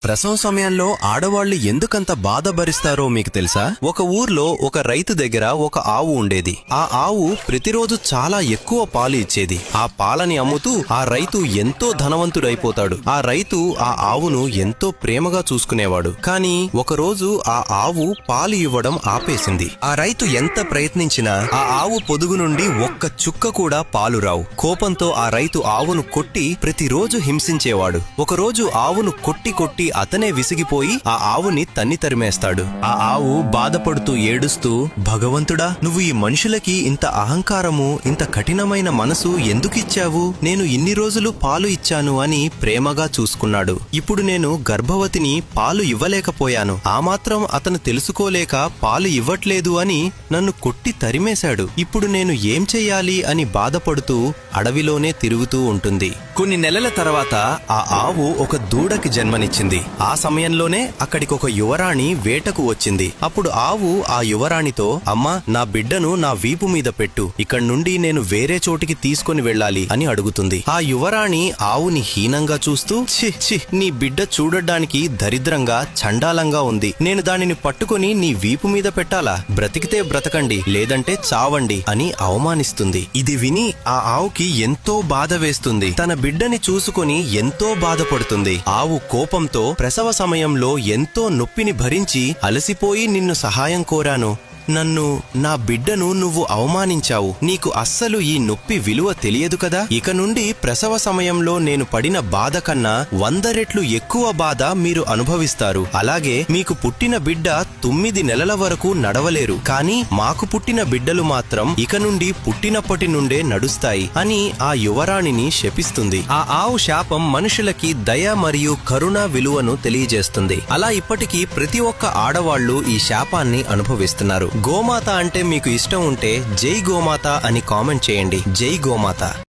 ప్రసవం సమయంలో ఆడవాళ్లు ఎందుకంత బాధ భరిస్తారో మీకు తెలుసా? ఒక ఊర్లో ఒక రైతు దగ్గర ఒక ఆవు ఉండేది. ఆ ఆవు ప్రతిరోజు చాలా ఎక్కువ పాలు ఇచ్చేది. ఆ పాలని అమ్ముతూ ఆ రైతు ఎంతో ధనవంతుడైపోతాడు. ఆ రైతు ఆ ఆవును ఎంతో ప్రేమగా చూసుకునేవాడు. కానీ ఒకరోజు ఆ ఆవు పాలు ఇవ్వడం ఆపేసింది. ఆ రైతు ఎంత ప్రయత్నించినా ఆ ఆవు పొదుగు నుండి ఒక్క చుక్క కూడా పాలు రావు. కోపంతో ఆ రైతు ఆవును కొట్టి ప్రతిరోజు హింసించేవాడు. ఒకరోజు ఆవును కొట్టి అతనే విసిగిపోయి ఆ ఆవుని తన్ని తరిమేస్తాడు. ఆ ఆవు బాధపడుతూ ఏడుస్తూ, భగవంతుడా, నువ్వు ఈ మనుషులకి ఇంత అహంకారము, ఇంత కఠినమైన మనసు ఎందుకిచ్చావు? నేను ఇన్ని రోజులు పాలు ఇచ్చాను అని ప్రేమగా చూసుకున్నాడు. ఇప్పుడు నేను గర్భవతిని, పాలు ఇవ్వలేకపోయాను. ఆ మాత్రం అతను తెలుసుకోలేక పాలు ఇవ్వట్లేదు అని నన్ను కొట్టి తరిమేశాడు. ఇప్పుడు నేను ఏం చెయ్యాలి అని బాధపడుతూ అడవిలోనే తిరుగుతూ ఉంటుంది. కొన్ని నెలల తర్వాత ఆ ఆవు ఒక దూడకి జన్మనిచ్చింది. ఆ సమయంలోనే అక్కడికి ఒక యువరాణి వేటకు వచ్చింది. అప్పుడు ఆవు ఆ యువరాణితో, అమ్మా, నా బిడ్డను నా వీపు మీద పెట్టు, ఇక్కడి నుండి నేను వేరే చోటికి తీసుకొని వెళ్ళాలి అని అడుగుతుంది. ఆ యువరాణి ఆవుని హీనంగా చూస్తూ, ఛీ, నీ బిడ్డ చూడడానికి దరిద్రంగా, చండాలంగా ఉంది. నేను దానిని పట్టుకొని నీ వీపు మీద పెట్టాలా? బ్రతికితే బ్రతకండి, లేదంటే చావండి అని అవమానిస్తుంది. ఇది విని ఆ ఆవుకి ఎంతో బాధ వేస్తుంది. తన బిడ్డని చూసుకొని ఎంతో బాధపడుతుంది. ఆవు కోపంతో, ప్రసవ సమయంలో ఎంతో నొప్పిని భరించి అలసిపోయి నిన్ను సహాయం కోరాను. నన్ను, నా బిడ్డను నువ్వు అవమానించావు. నీకు అస్సలు ఈ నొప్పి విలువ తెలియదు కదా? ఇక నుండి ప్రసవ సమయంలో నేను పడిన బాధ కన్నా 100 రెట్లు ఎక్కువ బాధ మీరు అనుభవిస్తారు. అలాగే మీకు పుట్టిన బిడ్డ 9 నెలల వరకు నడవలేరు. కానీ మాకు పుట్టిన బిడ్డలు మాత్రం ఇక నుండి పుట్టినప్పటి నుండే నడుస్తాయి అని ఆ యువరాణిని శపిస్తుంది. ఆ ఆవు శాపం మనుషులకి దయ మరియు కరుణ విలువను తెలియజేస్తుంది. అలా ఇప్పటికీ ప్రతి ఒక్క ఆడవాళ్లు ఈ శాపాన్ని అనుభవిస్తున్నారు. గోమాత అంటే మీకు ఇష్టం ఉంటే జై గోమాత అని కామెంట్ చేయండి. జై గోమాత.